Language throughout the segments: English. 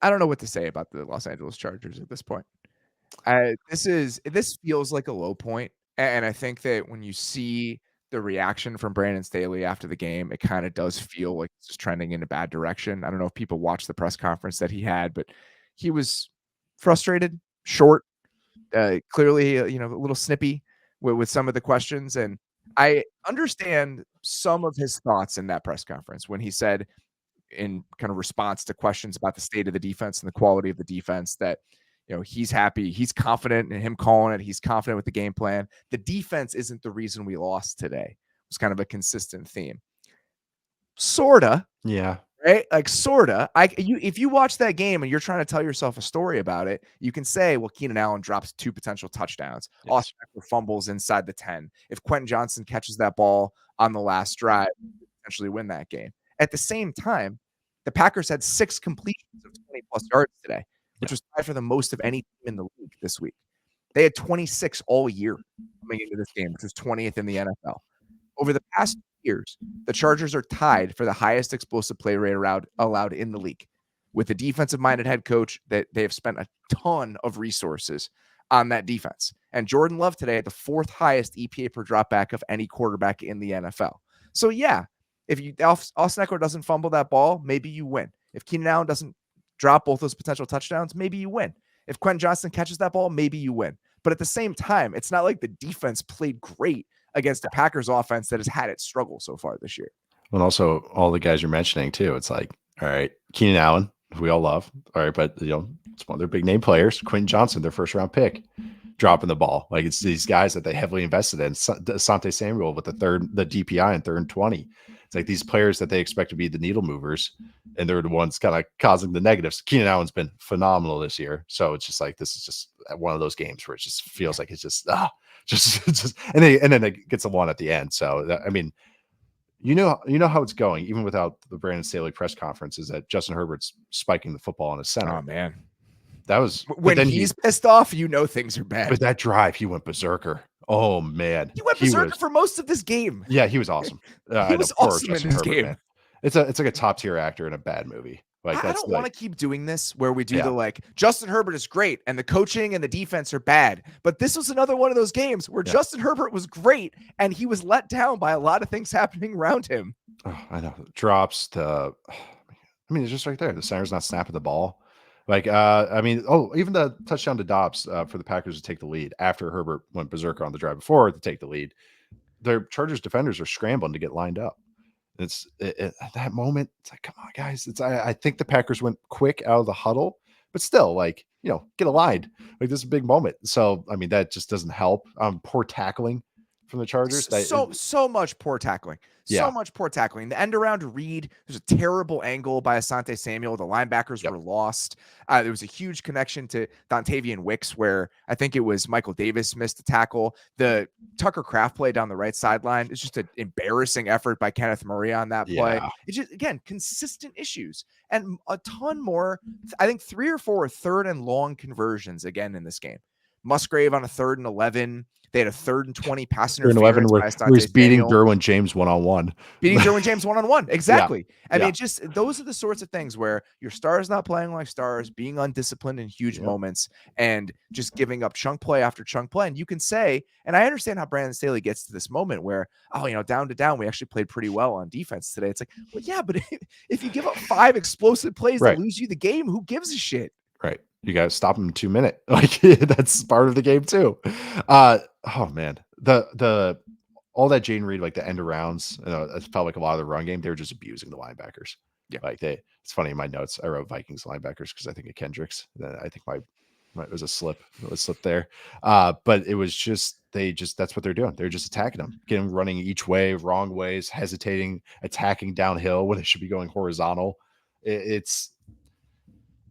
I don't know what to say about the Los Angeles Chargers at this point. This feels like a low point, and I think that when you see the reaction from Brandon Staley after the game, it kinda does feel like it's just trending in a bad direction. I don't know if people watched the press conference that he had, but he was frustrated, short, clearly, a little snippy with some of the questions, and I understand some of his thoughts in that press conference when he said in kind of response to questions about the state of the defense and the quality of the defense that he's happy, he's confident in him calling it, he's confident with the game plan. The defense isn't the reason we lost today. It's kind of a consistent theme. Sorta, Yeah. right? Like sorta. If you watch that game and you're trying to tell yourself a story about it, you can say, well, Keenan Allen drops 2 potential touchdowns. Yes. Austin Eckler fumbles inside the 10. If Quentin Johnson catches that ball on the last drive, potentially win that game. At the same time, the Packers had 6 completions of 20+ yards today, which was tied for the most of any team in the league this week. They had 26 all year coming into this game, which was 20th in the NFL. Over the past years, the Chargers are tied for the highest explosive play rate allowed in the league. With a defensive-minded head coach, that they have spent a ton of resources on that defense. And Jordan Love today had the 4th highest EPA per dropback of any quarterback in the NFL. So yeah, if Austin Eckler doesn't fumble that ball, maybe you win. If Keenan Allen doesn't drop both those potential touchdowns, maybe you win. If Quentin Johnson catches that ball, maybe you win. But at the same time, it's not like the defense played great against the Packers offense that has had its struggle so far this year. And also all the guys you're mentioning too. It's like, all right, Keenan Allen, who we all love. All right, but it's one of their big name players. Quentin Johnson, their first round pick, dropping the ball. Like it's these guys that they heavily invested in. Asante Samuel with the DPI and 3rd and 20. It's like these players that they expect to be the needle movers, and they're the ones kind of causing the negatives. Keenan Allen's been phenomenal this year, so it's just like this is just one of those games where it just feels like it's just and then it gets a one at the end. So I mean, you know how it's going, even without the Brandon Staley press conference, is that Justin Herbert's spiking the football in his center. Oh man, that was when he's pissed off. Things are bad. But that drive, he went berserker. Oh man, he went berserker for most of this game. Yeah, he was awesome. He was awesome in this game. Man. It's like a top tier actor in a bad movie. Like I don't want to keep doing this where we do the like Justin Herbert is great and the coaching and the defense are bad. But this was another one of those games where Justin Herbert was great and he was let down by a lot of things happening around him. Oh, I know. Drops to, it's just right there. The center's not snapping the ball. Like, even the touchdown to Dobbs for the Packers to take the lead after Herbert went berserker on the drive before to take the lead. Their Chargers defenders are scrambling to get lined up. At that moment, it's like, come on, guys. I think the Packers went quick out of the huddle, but still, like, get aligned. Like, this is a big moment. So, I mean, that just doesn't help. Poor tackling from the Chargers. So much poor tackling. So much poor tackling. The end around Reed, there's a terrible angle by Asante Samuel. The linebackers were lost. There was a huge connection to Dontavian Wicks where I think it was Michael Davis missed the tackle. The Tucker Kraft play down the right sideline is just an embarrassing effort by Kenneth Murray on that play. It's just, again, consistent issues and a ton more. I think 3 or 4 3rd and long conversions again in this game. Musgrave on a 3rd and 11. They had a 3rd and 20 pass interference by Asante Samuel. Beating Derwin James one-on-one. Exactly. I mean, just those are the sorts of things where your stars not playing like stars, being undisciplined in huge moments, and just giving up chunk play after chunk play. And you can say, and I understand how Brandon Staley gets to this moment where, down to down, we actually played pretty well on defense today. It's like, well, yeah, but if you give up 5 explosive plays that lose you the game, who gives a shit? Right. You got to stop him in 2 minutes. Like that's part of the game too. Oh man, the all that Jane Reed, like the end arounds, it felt like a lot of the run game. They were just abusing the linebackers. Yeah, like it's funny in my notes. I wrote Vikings linebackers because I think of Kendricks. I think it was a slip. It was slip there. But it was just that's what they're doing. They're just attacking them, getting them running each way, wrong ways, hesitating, attacking downhill when it should be going horizontal. It's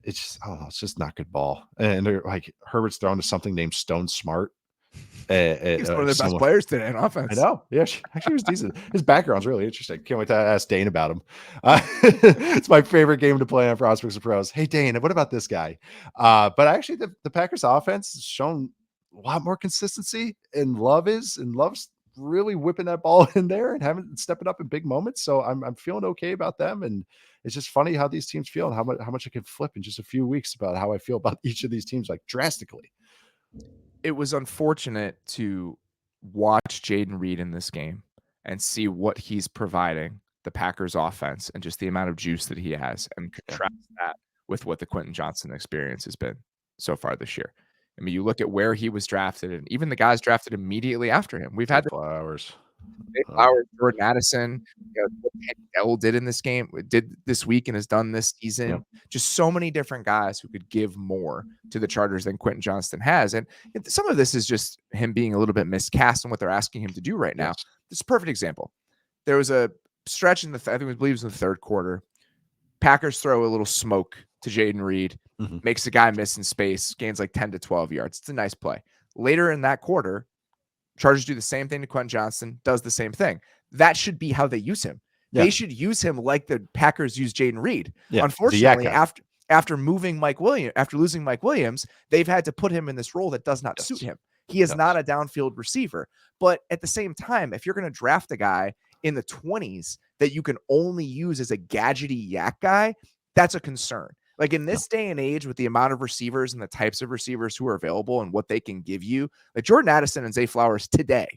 just, I don't know. It's just not good ball. And they're like, Herbert's thrown to something named Stone Smart. He's one of the best players today in offense. I know. Yeah, actually, was decent. His background's really interesting. Can't wait to ask Dane about him. It's my favorite game to play on Prospects and Pros. Hey, Dane, what about this guy? But actually, the Packers offense has shown a lot more consistency, and Love's really whipping that ball in there and having stepping up in big moments. So I'm feeling okay about them. And it's just funny how these teams feel and how much it can flip in just a few weeks about how I feel about each of these teams, like drastically. It was unfortunate to watch Jaden Reed in this game and see what he's providing the Packers offense and just the amount of juice that he has, and Yeah. contrast that with what the Quentin Johnson experience has been so far this year. I mean, you look at where he was drafted and even the guys drafted immediately after him. We've Zay had Flowers. Zay Flowers, Jordan Addison, what Penny Dell did in this game, did this week and has done this Yep. season. Just so many different guys who could give more to the Chargers than Quentin Johnston has. And some of this is just him being a little bit miscast in what they're asking him to do right now. Yes. This is a perfect example. There was a stretch in the, I think it was in the third quarter. Packers throw a little smoke to Jaden Reed, makes the guy miss in space, gains like 10 to 12 yards. It's a nice play. Later in that quarter, Chargers do the same thing to Quentin Johnston, does the same thing. That should be how they use him. Yeah. They should use him like the Packers use Jaden Reed. Yeah. Unfortunately, after losing Mike Williams, they've had to put him in this role that does not suit him. He is not a downfield receiver. But at the same time, if you're going to draft a guy in the 20s that you can only use as a gadgety yak guy, that's a concern. Like in this day and age, with the amount of receivers and the types of receivers who are available and what they can give you, like Jordan Addison and Zay Flowers today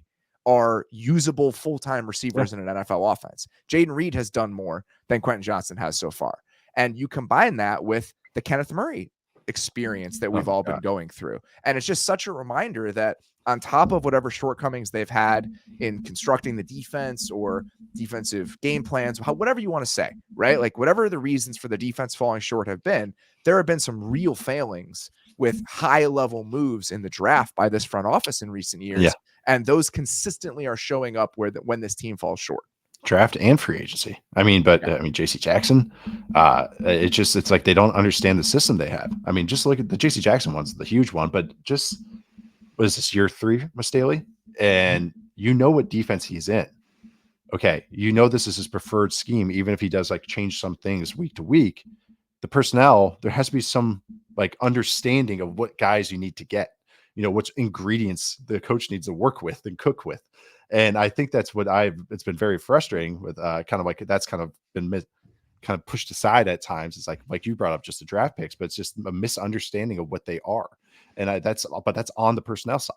are usable full-time receivers in an NFL offense. Jaden Reed has done more than Quentin Johnston has so far. And you combine that with the Kenneth Murray experience that we've all been going through. And it's just such a reminder that on top of whatever shortcomings they've had in constructing the defense or defensive game plans, whatever you want to say, right? Like whatever the reasons for the defense falling short have been, there have been some real failings with high level moves in the draft by this front office in recent years. Yeah. And those consistently are showing up when this team falls short. Draft and free agency. I mean, JC Jackson, it's like they don't understand the system they have. I mean, just look at the JC Jackson one's the huge one, but just what is this, year 3 with Staley? And you know what defense he's in. Okay, you know this is his preferred scheme, even if he does like change some things week to week. The personnel, there has to be some like understanding of what guys you need to get, which ingredients the coach needs to work with and cook with. And I think that's what it's been very frustrating with kind of like that's kind of been kind of pushed aside at times. It's like you brought up just the draft picks, but it's just a misunderstanding of what they are. And that's on the personnel side.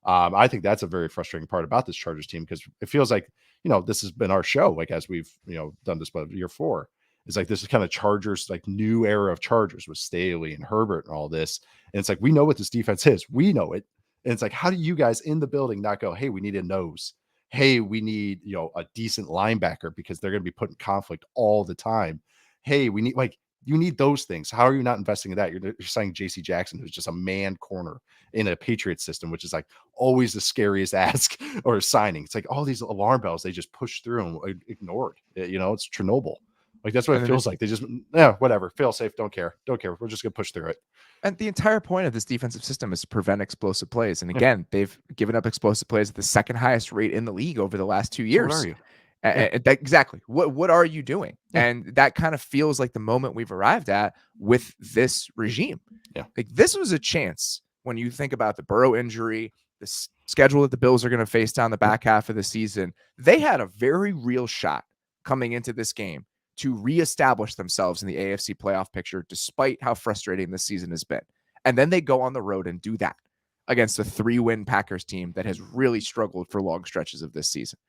I think that's a very frustrating part about this Chargers team, because it feels like, this has been our show. Like, as we've, done this by year 4, it's like, this is kind of Chargers, like new era of Chargers with Staley and Herbert and all this. And it's like, we know what this defense is. We know it. And it's like, how do you guys in the building not go, hey, we need a nose. Hey, we need, a decent linebacker, because they're going to be put in conflict all the time. Hey, we need, like, you need those things. How are you not investing in that? You're signing JC Jackson, who's just a man corner in a Patriots system, which is like always the scariest ask or signing. It's like all these alarm bells, they just push through and ignored. It's Chernobyl. Like, that's what it feels like. They just, whatever, fail safe. Don't care. We're just going to push through it. And the entire point of this defensive system is to prevent explosive plays. And again, they've given up explosive plays at the second highest rate in the league over the last 2 years. What are you? Exactly. What are you doing? And that kind of feels like the moment we've arrived at with this regime. Yeah. Like, this was a chance when you think about the Burrow injury, the schedule that the Bills are going to face down the back half of the season. They had a very real shot coming into this game to reestablish themselves in the AFC playoff picture, despite how frustrating this season has been. And then they go on the road and do that against a 3-win Packers team that has really struggled for long stretches of this season.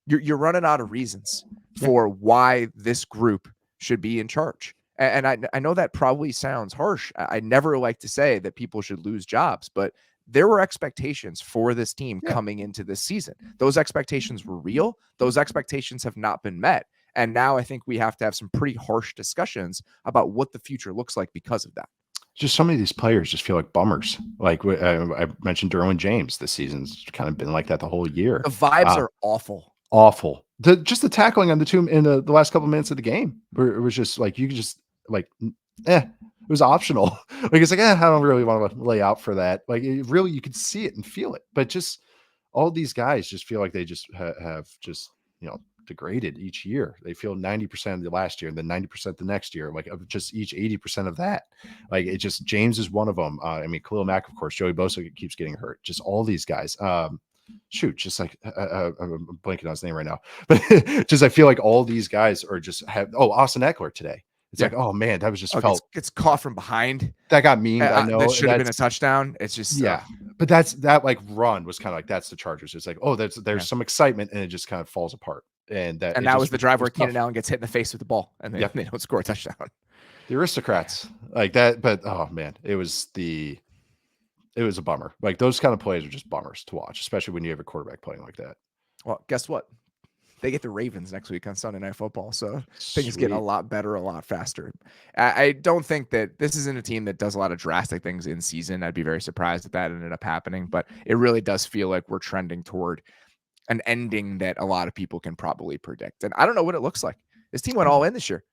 You're running out of reasons for why this group should be in charge. And I know that probably sounds harsh. I never like to say that people should lose jobs, but there were expectations for this team coming into this season. Those expectations were real. Those expectations have not been met. And now I think we have to have some pretty harsh discussions about what the future looks like because of that. Just some of these players just feel like bummers. Like I mentioned, Derwin James this season's kind of been like that the whole year. The vibes are awful. Awful. Just the tackling on the two in the last couple of minutes of the game, where it was just like, you could just like, it was optional. Like, it's like, I don't really want to lay out for that. Like, really, you could see it and feel it. But just all these guys just feel like they just have just, degraded each year. They feel 90% the last year and then 90% the next year, like of just each 80% of that. Like, it just, James is one of them. Khalil Mack, of course, Joey Bosa keeps getting hurt. Just all these guys. shoot, just like I'm blanking on his name right now, but just I feel like all these guys are just have. Oh, Austin Eckler today. It's Yeah. like, oh man, that was just Oh, felt gets caught from behind. that got memed. I That know should have been a touchdown. It's just yeah, but that like run was kind of like that's the Chargers. It's like, oh, there's yeah. some excitement, and it just kind of falls apart. And that was the drive where Keenan tough. Allen gets hit in the face with the ball, and they, Yep. they don't score a touchdown. The aristocrats like that, but oh man, it was a bummer. Like those kind of plays are just bummers to watch, especially when you have a quarterback playing like that. Well, guess what? They get the Ravens next week on Sunday Night Football, so things get a lot better, a lot faster. I don't think that this isn't a team that does a lot of drastic things in season. I'd be very surprised if that ended up happening, but it really does feel like we're trending toward an ending that a lot of people can probably predict. And I don't know what it looks like. This team went all in this year.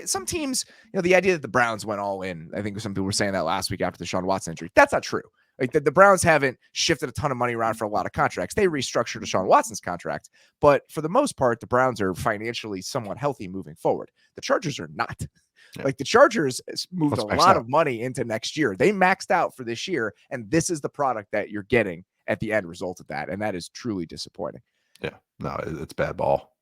Some teams, the idea that the Browns went all in, I think some people were saying that last week after the Deshaun Watson injury. That's not true. Like the Browns haven't shifted a ton of money around for a lot of contracts. They restructured Deshaun Watson's contract, but for the most part, the Browns are financially somewhat healthy moving forward. The Chargers are not. Yeah. Like the Chargers moved a lot of money into next year. They maxed out for this year, and this is the product that you're getting at the end result of that, and that is truly disappointing. Yeah, no, it's bad ball.